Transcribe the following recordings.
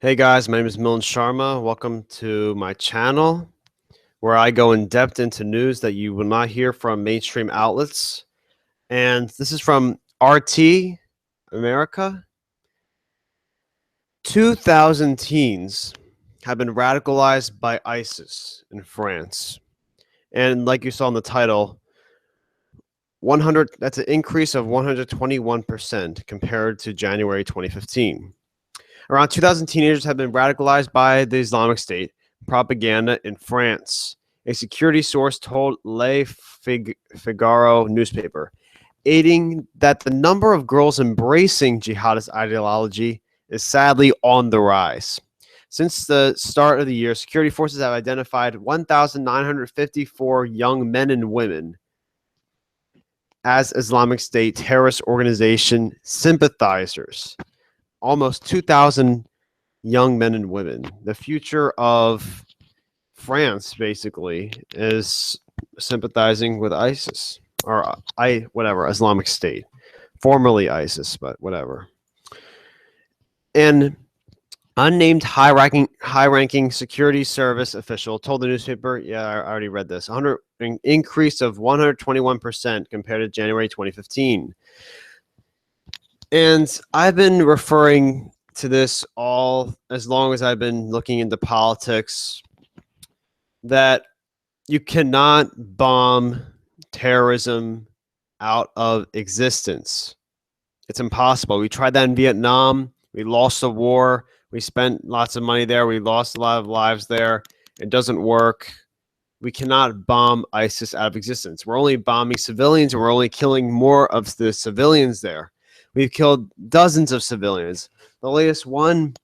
Hey guys, my name is Milan Sharma. Welcome to my channel where I go in depth into news that you will not hear from mainstream outlets. And this is from RT America. 2,000 teens have been radicalized by ISIS in France. And like you saw in the title, that's an increase of 121% compared to January 2015. Around 2,000 teenagers have been radicalized by the Islamic State propaganda in France, a security source told Le Figaro newspaper, aiding that the number of girls embracing jihadist ideology is sadly on the rise. Since the start of the year, security forces have identified 1,954 young men and women as Islamic State terrorist organization sympathizers. Almost 2,000 young men and women. The future of France, basically, is sympathizing with ISIS or Islamic State, formerly ISIS, but whatever. An unnamed high-ranking security service official told the newspaper, I already read this, an increase of 121% compared to January 2015. And I've been referring to this all as long as I've been looking into politics, that you cannot bomb terrorism out of existence. It's impossible. We tried that in Vietnam. We lost the war. We spent lots of money there. We lost a lot of lives there. It doesn't work. We cannot bomb ISIS out of existence. We're only bombing civilians, and we're only killing more of the civilians there. We've killed dozens of civilians. The latest one,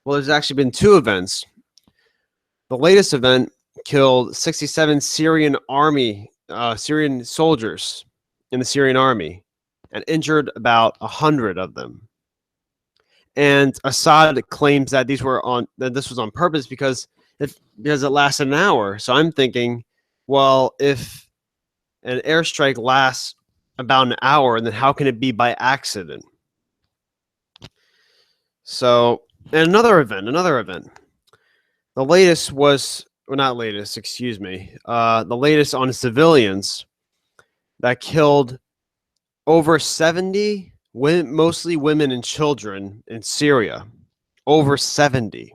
well, there's actually been two events. The latest event killed 67 Syrian soldiers in the Syrian army and injured about 100 of them. And Assad claims that this was on purpose because it lasted an hour. So I'm thinking, well, if an airstrike lasts about an hour, and then how can it be by accident? So, and another event. The latest was, well, not latest, excuse me. The latest on civilians that killed over 70, mostly women and children in Syria. Over 70.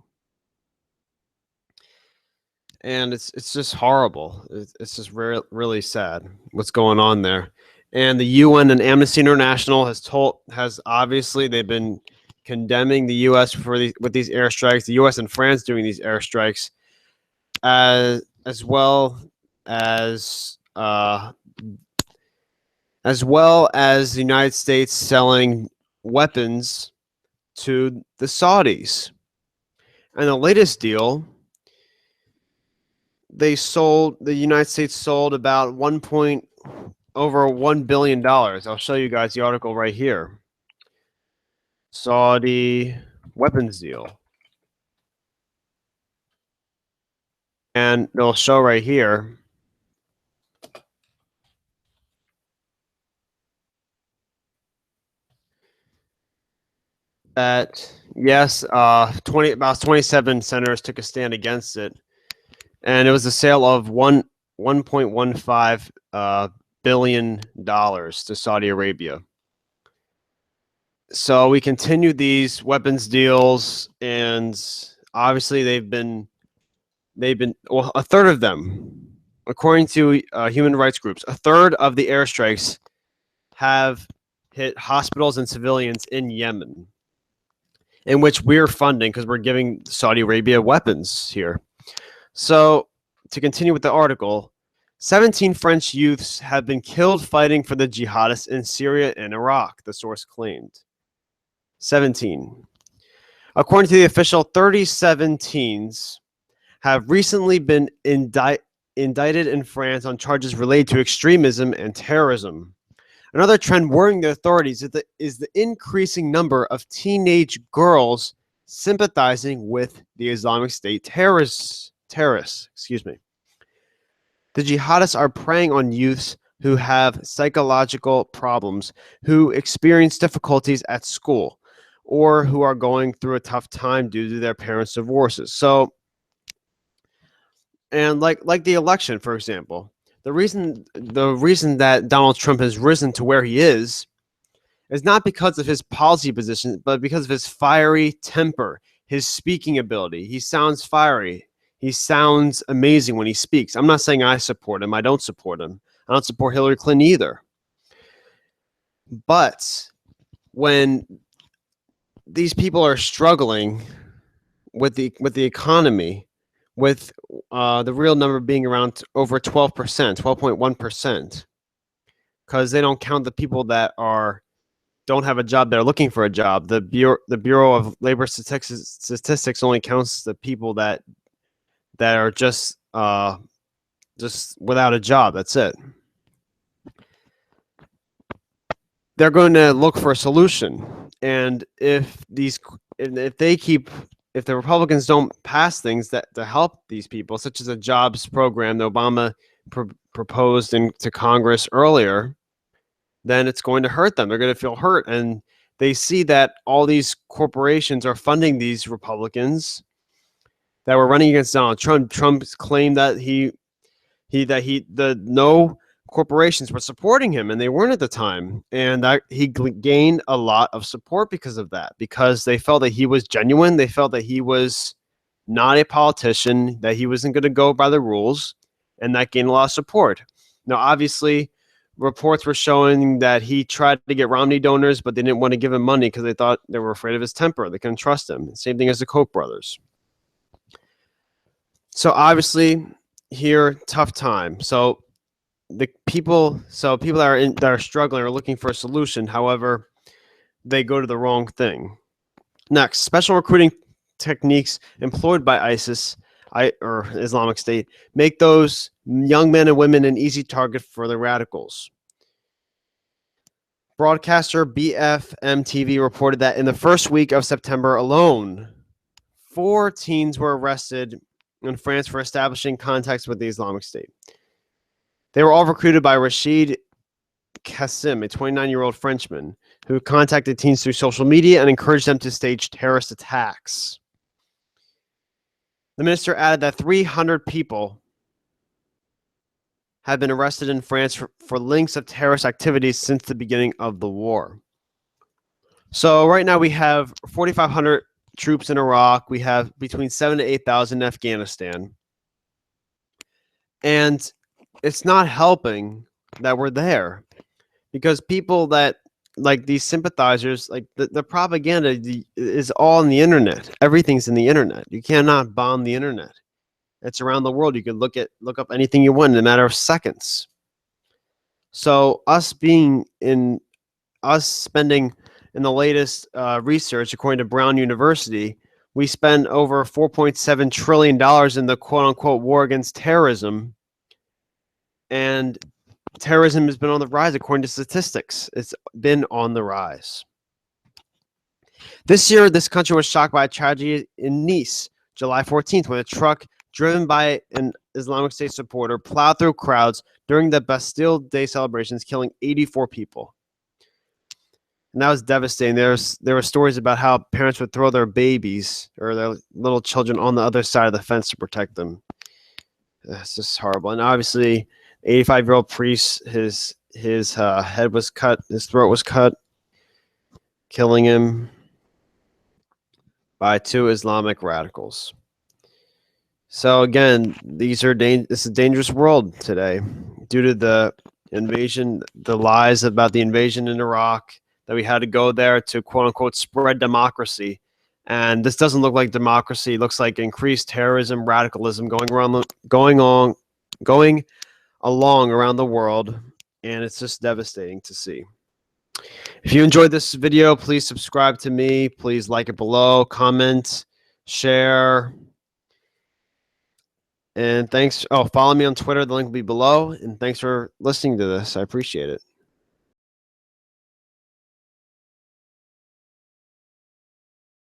And it's just horrible. It's just really sad what's going on there. And the UN and Amnesty International has obviously, they've been condemning the U.S. with these airstrikes. The U.S. and France doing these airstrikes, as well as the United States selling weapons to the Saudis. And the latest deal, the United States sold about over $1 billion. I'll show you guys the article right here. Saudi weapons deal. And they'll show right here that, yes, about 27 senators took a stand against it. And it was a sale of $1.15 billion to Saudi Arabia. So we continued these weapons deals, and obviously they've been well, a third of them, according to human rights groups, a third of the airstrikes have hit hospitals and civilians in Yemen, in which we're funding because we're giving Saudi Arabia weapons here. So to continue with the article, 17 French youths have been killed fighting for the jihadists in Syria and Iraq, the source claimed. 17. According to the official, 37 teens have recently been indicted in France on charges related to extremism and terrorism. Another trend worrying the authorities is the increasing number of teenage girls sympathizing with the Islamic State terrorists. The jihadists are preying on youths who have psychological problems, who experience difficulties at school. or who are going through a tough time due to their parents' divorces. So, and like the election, for example, the reason that Donald Trump has risen to where he is not because of his policy position, but because of his fiery temper, his speaking ability. He sounds fiery. He sounds amazing when he speaks. I'm not saying I support him. I don't support him. I don't support Hillary Clinton either. But when these people are struggling with the economy, with the real number being around over 12%, 12.1%, because they don't count the people that don't have a job, that are looking for a job. The Bureau of Labor Statistics only counts the people that are just without a job. That's it. They're going to look for a solution, and if the Republicans don't pass things to help these people, such as a jobs program that Obama proposed to Congress earlier, then it's going to hurt them. They're going to feel hurt, and they see that all these corporations are funding these Republicans that were running against Donald Trump. Trump's claimed that no corporations were supporting him, and they weren't at the time, and that he gained a lot of support because of that, because they felt that he was genuine. They felt that he was not a politician, that he wasn't going to go by the rules, and that gained a lot of support. Now, obviously, reports were showing that he tried to get Romney donors, but they didn't want to give him money because they were afraid of his temper. They couldn't trust him. Same thing as the Koch brothers. So obviously, here, tough time. So people that are struggling are looking for a solution. However, they go to the wrong thing. Next, special recruiting techniques employed by ISIS or Islamic State make those young men and women an easy target for the radicals. Broadcaster BFM TV reported that in the first week of September alone, 4 teens were arrested in France for establishing contacts with the Islamic State. They were all recruited by Rashid Kassim, a 29-year-old Frenchman, who contacted teens through social media and encouraged them to stage terrorist attacks. The minister added that 300 people had been arrested in France for links of terrorist activities since the beginning of the war. So right now we have 4,500 troops in Iraq. We have between 7,000 to 8,000 in Afghanistan. And it's not helping that we're there, because people that, like these sympathizers, like the propaganda is all on the internet. Everything's in the internet. You cannot bomb the internet. It's around the world. You can look up anything you want in a matter of seconds. So us spending in the latest research, according to Brown University, we spend over $4.7 trillion in the quote-unquote war against terrorism. And terrorism has been on the rise, according to statistics. It's been on the rise. This year, this country was shocked by a tragedy in Nice, July 14th, when a truck driven by an Islamic State supporter plowed through crowds during the Bastille Day celebrations, killing 84 people. And that was devastating. There were stories about how parents would throw their babies or their little children on the other side of the fence to protect them. It's just horrible. And obviously, 85-year-old priest, his head was cut, his throat was cut, killing him by 2 Islamic radicals. So again, this is a dangerous world today due to the invasion, the lies about the invasion in Iraq, that we had to go there to quote unquote spread democracy. And this doesn't look like democracy. It looks like increased terrorism, radicalism going along around the world, and it's just devastating to see. If you enjoyed this video, please subscribe to me. Please like it below, comment, share, and thanks. Oh, follow me on Twitter. The link will be below. And thanks for listening to this. I appreciate it.